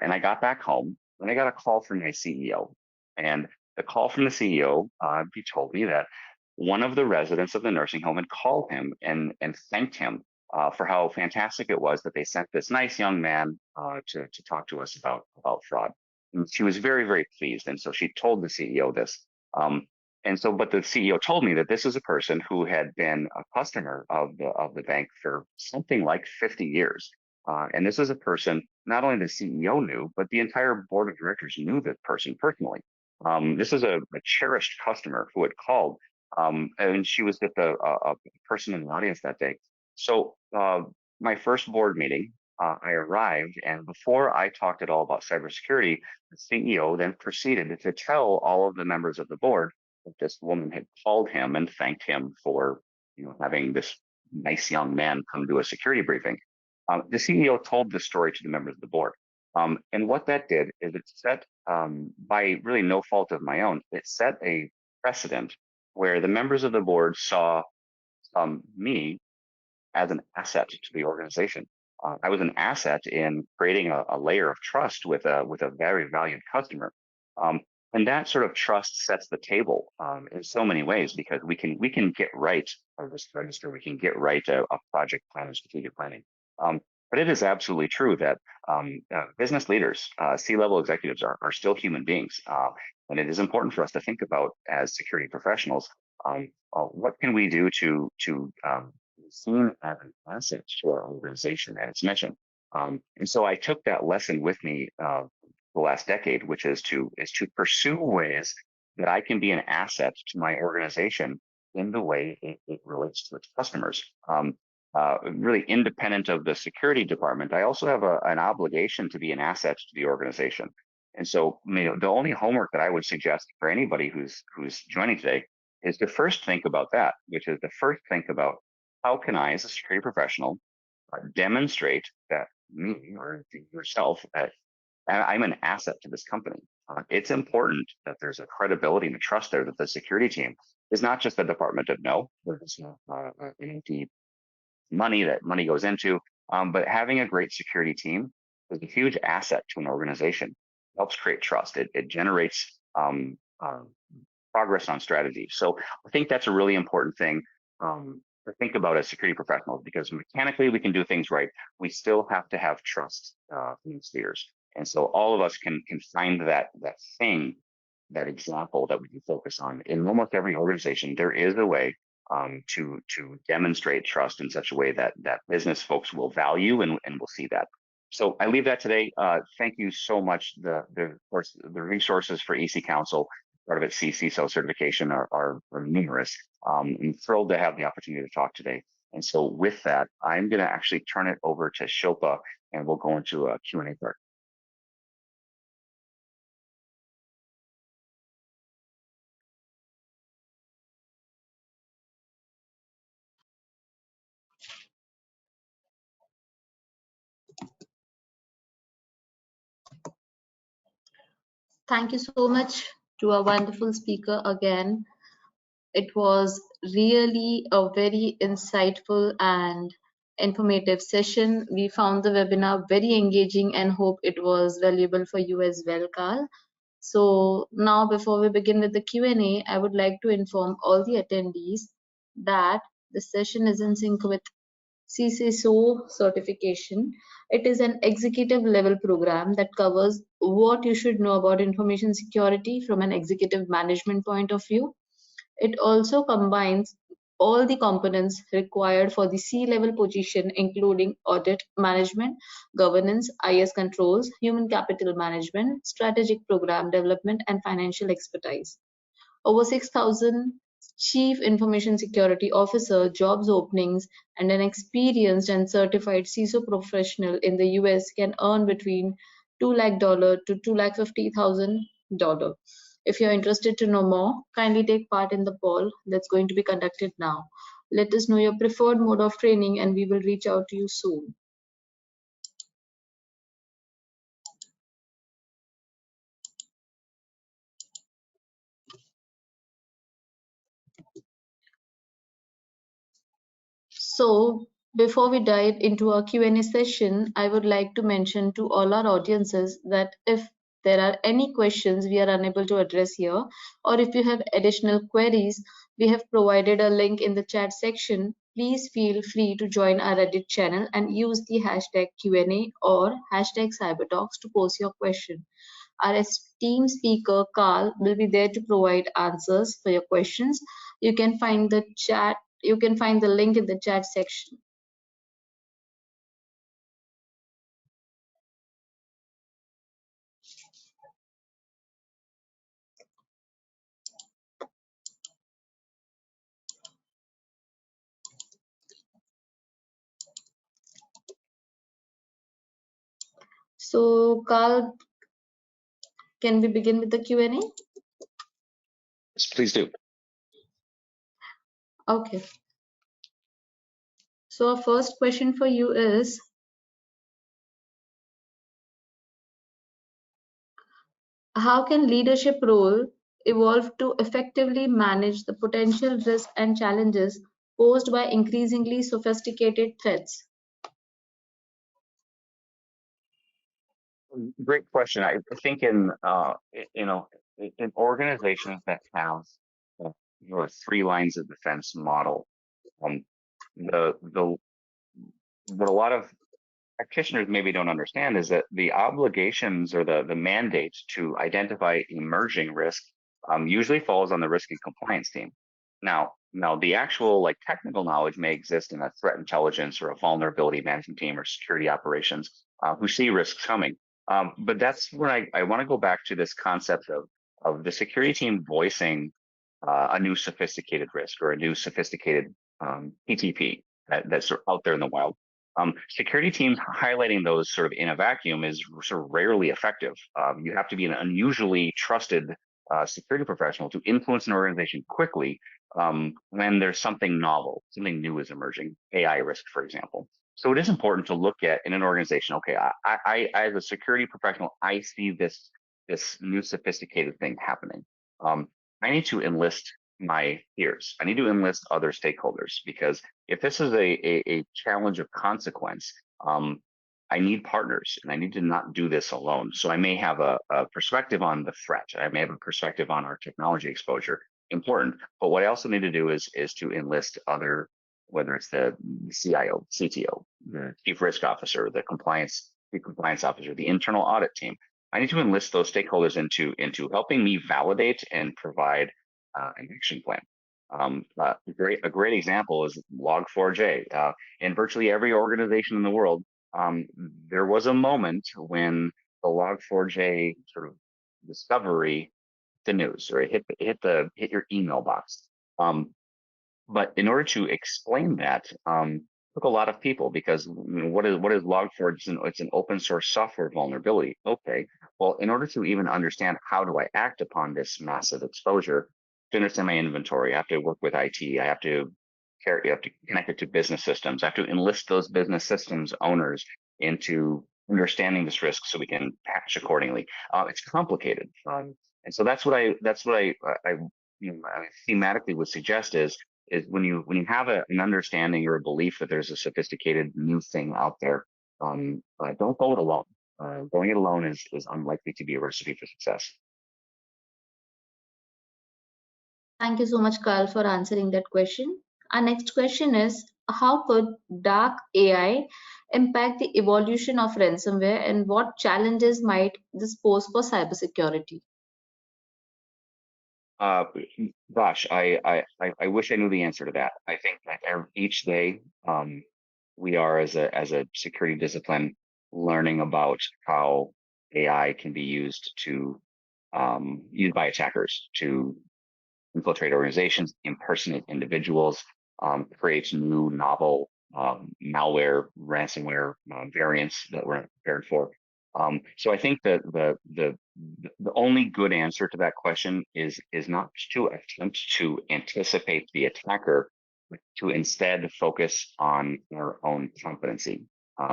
And I got back home and I got a call from my CEO. And the call from the CEO, he told me that one of the residents of the nursing home had called him and thanked him for how fantastic it was that they sent this nice young man to talk to us about fraud. And she was very, very pleased. And so she told the CEO this. But the CEO told me that this is a person who had been a customer of the bank for something like 50 years. And this is a person not only the CEO knew, but the entire board of directors knew this person personally. This is a cherished customer who had called, and she was just a person in the audience that day. So my first board meeting, I arrived, and before I talked at all about cybersecurity, the CEO then proceeded to tell all of the members of the board that this woman had called him and thanked him for, having this nice young man come to a security briefing. The CEO told this story to the members of the board. And what that did is it set, by really no fault of my own, it set a precedent where the members of the board saw me as an asset to the organization. I was an asset in creating a layer of trust with a very valued customer. And that sort of trust sets the table in so many ways, because we can get right a risk register, we can get right a project plan and strategic planning. But it is absolutely true that business leaders, C-level executives are still human beings. And it is important for us to think about as security professionals, what can we do to be seen as an asset to our organization and its mission. And so I took that lesson with me the last decade, which is to pursue ways that I can be an asset to my organization in the way it relates to its customers. Really independent of the security department, I also have an obligation to be an asset to the organization. And so, the only homework that I would suggest for anybody who's joining today is to first think about that, which is to first think about how can I, as a security professional, demonstrate that me or yourself, I'm an asset to this company. It's important that there's a credibility and a trust there that the security team is not just a department of no, there's empty money that money goes into, but having a great security team is a huge asset to an organization. It helps create trust. It generates progress on strategy. So I think that's a really important thing to think about as security professionals, because mechanically we can do things right. We still have to have trust from these leaders. And so all of us can find that thing, that example that we can focus on. In almost every organization, there is a way to demonstrate trust in such a way that business folks will value and will see that. So I leave that today. Thank you so much. Of course, the resources for EC Council, part of its CISO certification, are numerous. I'm thrilled to have the opportunity to talk today. And so with that, I'm going to actually turn it over to Shilpa, and we'll go into a Q&A part. Thank you so much to our wonderful speaker again. It was really a very insightful and informative session. We found the webinar very engaging and hope it was valuable for you as well, Karl. So now, before we begin with the Q&A, I would like to inform all the attendees that the session is in sync with CISO certification. It is an executive level program that covers what you should know about information security from an executive management point of view. It also combines all the components required for the C-level position, including audit management, governance, IS controls, human capital management, strategic program development, and financial expertise. Over 6,000 chief information security officer jobs openings, and an experienced and certified CISO professional in the US can earn between $2 lakh to $2,50,000. If you're interested to know more, kindly take part in the poll that's going to be conducted now. Let us know your preferred mode of training and we will reach out to you soon. So, before we dive into our Q&A session, I would like to mention to all our audiences that if there are any questions we are unable to address here, or if you have additional queries, we have provided a link in the chat section. Please feel free to join our Reddit channel and use the hashtag Q&A or hashtag Cybertalks to post your question. Our esteemed speaker, Karl, will be there to provide answers for your questions. You can find the link in the chat section. So, Karl, can we begin with the Q&A? Yes, please do. Okay. So, our first question for you is, how can leadership role evolve to effectively manage the potential risks and challenges posed by increasingly sophisticated threats? Great question. I think in organizations that have three lines of defense model, um, the what a lot of practitioners maybe don't understand is that the obligations or the mandate to identify emerging risk usually falls on the risk and compliance team. Now the actual like technical knowledge may exist in a threat intelligence or a vulnerability management team or security operations who see risks coming. But that's when I want to go back to this concept of the security team voicing a new sophisticated risk or a new sophisticated PTP that's sort of out there in the wild. Security teams highlighting those sort of in a vacuum is sort of rarely effective. You have to be an unusually trusted security professional to influence an organization quickly when there's something novel, something new is emerging, AI risk, for example. So it is important to look at in an organization. Okay, as a security professional, I see this new sophisticated thing happening. I need to enlist my peers. I need to enlist other stakeholders because if this is a challenge of consequence, I need partners and I need to not do this alone. So I may have a perspective on the threat. I may have a perspective on our technology exposure. Important. But what I also need to do is to enlist other, whether it's the CIO, CTO, the chief risk officer, the chief compliance officer, the internal audit team. I need to enlist those stakeholders into helping me validate and provide an action plan. A great example is Log4j. In virtually every organization in the world, there was a moment when the Log4j sort of discovery, the news, or it hit your email box. But in order to explain that, took a lot of people because what is Log4j? It's an open source software vulnerability. Okay, well, in order to even understand how do I act upon this massive exposure, to understand my inventory, I have to work with IT. I have to connect it to business systems. I have to enlist those business systems owners into understanding this risk so we can patch accordingly. It's complicated, and so that's what I thematically would suggest is when you have an understanding or a belief that there's a sophisticated new thing out there, don't go it alone. Going it alone is unlikely to be a recipe for success. Thank you so much, Karl, for answering that question. Our next question is, how could dark AI impact the evolution of ransomware and what challenges might this pose for cybersecurity? Uh, Gosh, I wish I knew the answer to that. I think that each day, we are as a security discipline learning about how AI can be used used by attackers to infiltrate organizations, impersonate individuals, creates new novel malware, ransomware variants that we're not prepared for. So I think that the only good answer to that question is not to attempt to anticipate the attacker, but to instead focus on our own competency.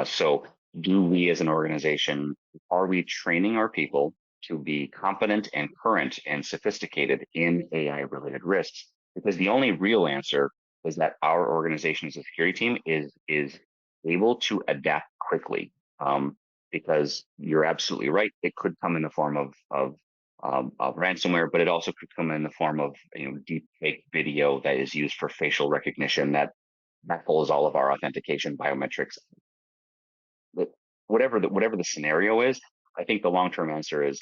So do we as an organization, are we training our people to be competent and current and sophisticated in AI related risks? Because the only real answer is that our organization as a security team is able to adapt quickly. Because you're absolutely right, it could come in the form of ransomware, but it also could come in the form of deep fake video that is used for facial recognition that pulls all of our authentication biometrics. But whatever the scenario is, I think the long term answer is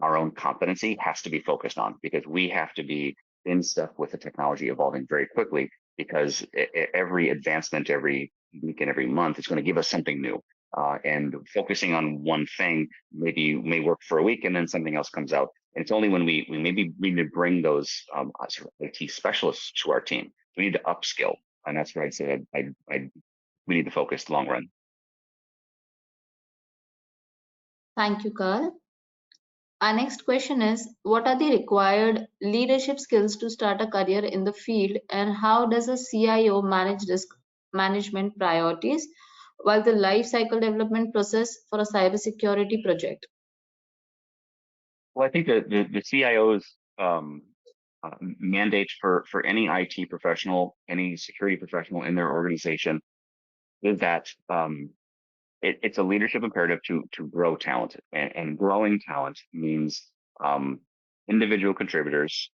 our own competency has to be focused on, because we have to be in step with the technology evolving very quickly, because every advancement every week and every month is going to give us something new. And focusing on one thing may work for a week and then something else comes out. And it's only when we maybe need to bring those sort of IT specialists to our team. We need to upskill. And that's where I'd say we need to focus long run. Thank you, Carl. Our next question is, what are the required leadership skills to start a career in the field, and how does a CIO manage risk management priorities while the life cycle development process for a cybersecurity project? Well, I think the CIO's mandate for any IT professional, any security professional in their organization is that it's a leadership imperative to grow talent, and growing talent means individual contributors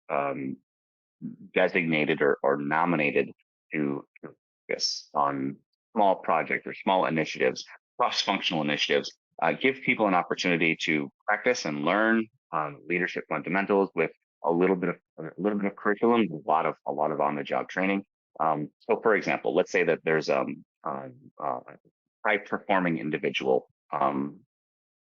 designated or nominated to focus on small projects or small initiatives, cross-functional initiatives. Give people an opportunity to practice and learn leadership fundamentals with a little bit of curriculum, a lot of on-the-job training. So, for example, let's say that there's a high-performing individual,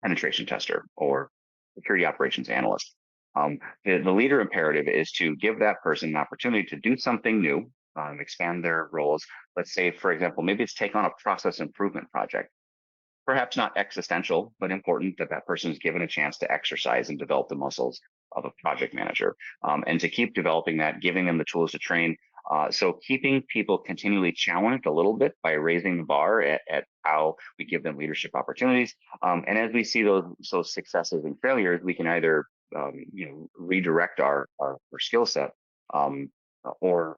penetration tester or security operations analyst. The leader imperative is to give that person an opportunity to do something new, expand their roles. Let's say, for example, maybe it's take on a process improvement project. Perhaps not existential, but important that that person is given a chance to exercise and develop the muscles of a project manager, and to keep developing that, giving them the tools to train. So keeping people continually challenged a little bit by raising the bar at how we give them leadership opportunities. And as we see those successes and failures, we can either redirect our skill set, or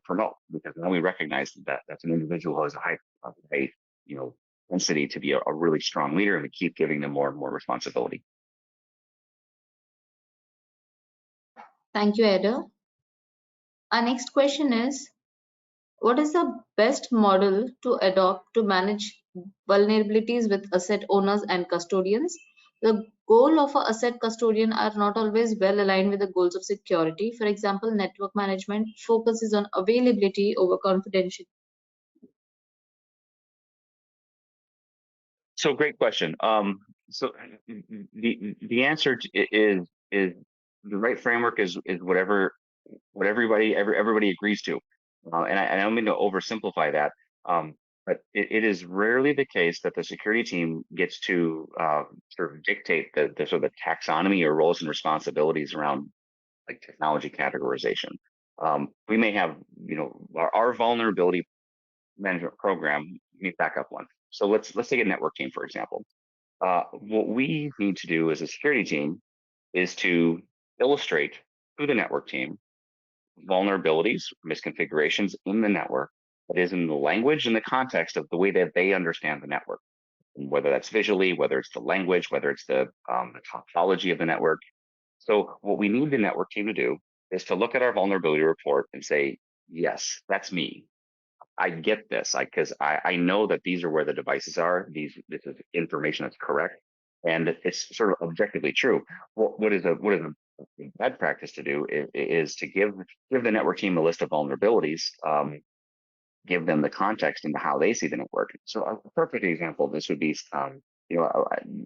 promote, because now we recognize that that's an individual who has a high density to be a really strong leader, and we keep giving them more and more responsibility. Thank you, Eda. Our next question is, what is the best model to adopt to manage vulnerabilities with asset owners and custodians? The goal of an asset custodian are not always well aligned with the goals of security. For example, network management focuses on availability over confidentiality. So great question. So the answer is the right framework is whatever everybody agrees to, and I don't mean to oversimplify that, but it is rarely the case that the security team gets to sort of dictate the sort of the taxonomy or roles and responsibilities around like technology categorization. We may have our vulnerability management program. Let me back up one. So let's take a network team, for example. What we need to do as a security team is to illustrate to the network team vulnerabilities, misconfigurations in the network, that is in the language and the context of the way that they understand the network, and whether that's visually, whether it's the language, whether it's the topology of the network. So what we need the network team to do is to look at our vulnerability report and say, yes, that's me. I get this, because I know that these are where the devices are. This is information that's correct, and it's sort of objectively true. What is a bad practice to do is to give the network team a list of vulnerabilities, give them the context into how they see the network. So a perfect example of this would be,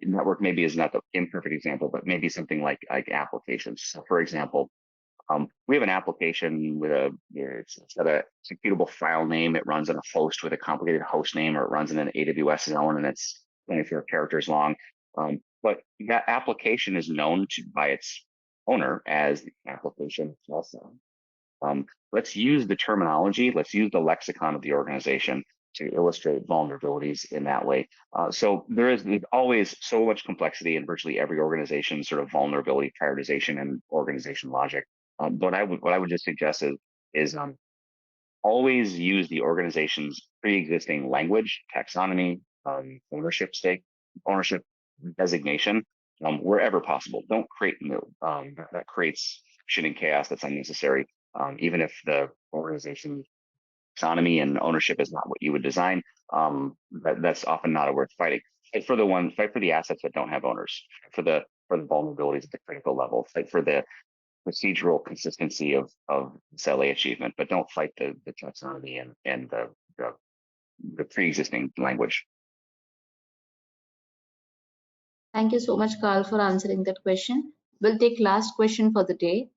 network maybe is not the imperfect example, but maybe something like applications. So for example, we have an application with it's got a executable file name. It runs on a host with a complicated host name, or it runs in an AWS zone, and it's 24 characters long. But that application is known by its owner as the application also. Let's use the terminology, let's use the lexicon of the organization to illustrate vulnerabilities in that way. So there's always so much complexity in virtually every organization's sort of vulnerability prioritization and organization logic. What I would just suggest is always use the organization's pre-existing language, taxonomy, ownership designation, wherever possible. Don't create new. That creates friction and chaos that's unnecessary. Even if the organization taxonomy and ownership is not what you would design, that's often not worth fighting. Fight for the assets that don't have owners. For the vulnerabilities at the critical level. Fight for the procedural consistency of SLA achievement, but don't fight the taxonomy and the pre-existing language. Thank you so much, Karl, for answering that question. We'll take last question for the day.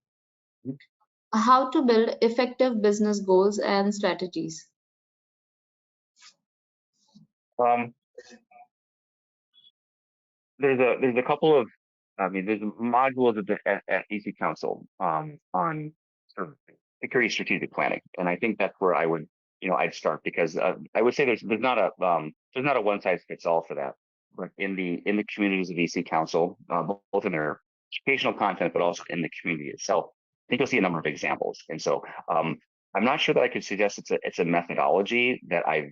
How to build effective business goals and strategies? There's a couple of, there's modules at EC Council on sort of security strategic planning, and I think that's where I would, I'd start, because I would say there's not a one size fits all for that. But in the communities of EC Council, both in their educational content, but also in the community itself, I think you'll see a number of examples. And so I'm not sure that I could suggest it's a methodology that I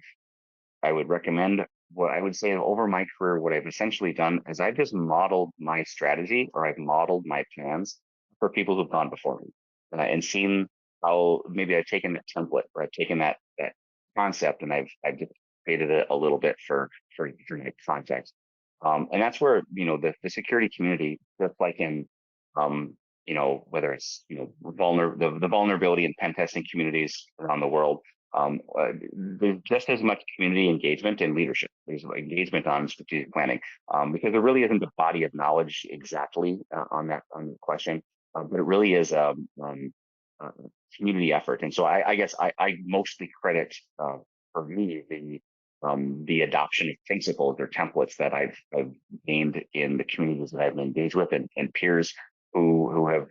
would recommend. What I would say over my career, what I've essentially done is I've just modeled my strategy, or I've modeled my plans for people who've gone before me, and seen how maybe I've taken that template, or I've taken that concept, and I've just created it a little bit for context. And that's where, the security community, just like in, whether it's, the vulnerability and pen testing communities around the world, there's just as much community engagement and leadership. There's engagement on strategic planning, because there really isn't a body of knowledge exactly on the question, but it really is a community effort. And so I guess I mostly credit, for me, the adoption of principles or templates that I've gained in the communities that I've engaged with, and peers who have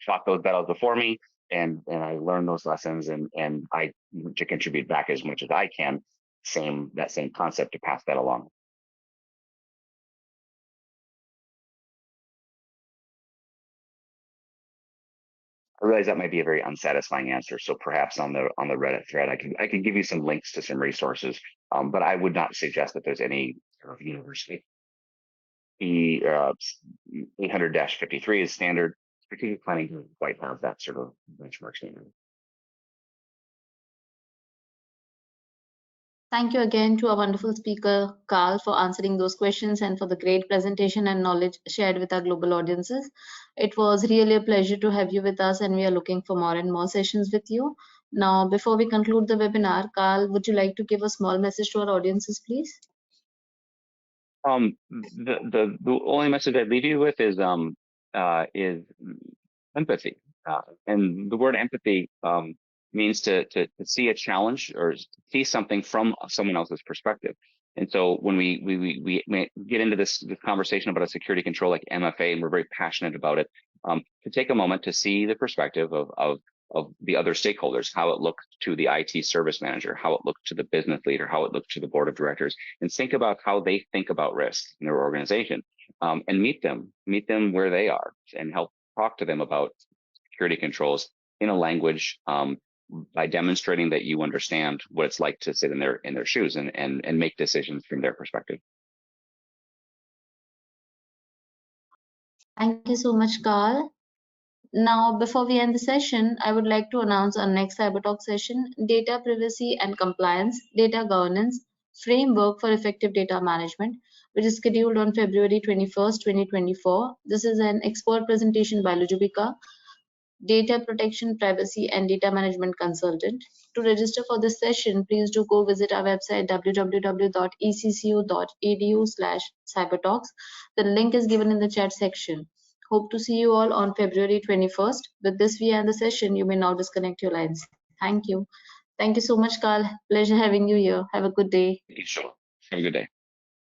fought those battles before me. And I learned those lessons, and I to contribute back as much as I can, that same concept, to pass that along. I realize that might be a very unsatisfying answer, so perhaps on the Reddit thread, I can give you some links to some resources, but I would not suggest that there's any sort of university. The 800-53 is standard. Strategic planning doesn't quite have that sort of benchmark standard. Thank you again to our wonderful speaker, Karl, for answering those questions and for the great presentation and knowledge shared with our global audiences. It was really a pleasure to have you with us, and we are looking for more and more sessions with you. Now, before we conclude the webinar, Karl, would you like to give a small message to our audiences, please? The only message I'd leave you with is empathy. And the word empathy means to see a challenge, or see something from someone else's perspective. And so when we get into this conversation about a security control like MFA, and we're very passionate about it, to take a moment to see the perspective of the other stakeholders, how it looked to the IT service manager, how it looked to the business leader, how it looked to the board of directors, and think about how they think about risk in their organization, and meet them where they are, and help talk to them about security controls in a language, by demonstrating that you understand what it's like to sit in their shoes, and make decisions from their perspective. Thank you so much, Karl. Now, before we end the session, I would like to announce our next Cyber Talk session: Data Privacy and Compliance, Data Governance, Framework for Effective Data Management, which is scheduled on February 21st, 2024. This is an expert presentation by Lujubika, Data Protection, Privacy, and Data Management Consultant. To register for this session, please do go visit our website www.eccu.edu/cybertalks. The link is given in the chat section. Hope to see you all on February 21st. With this, we end the session. You may now disconnect your lines. Thank you. Thank you so much, Karl. Pleasure having you here. Have a good day. Sure. Have a good day.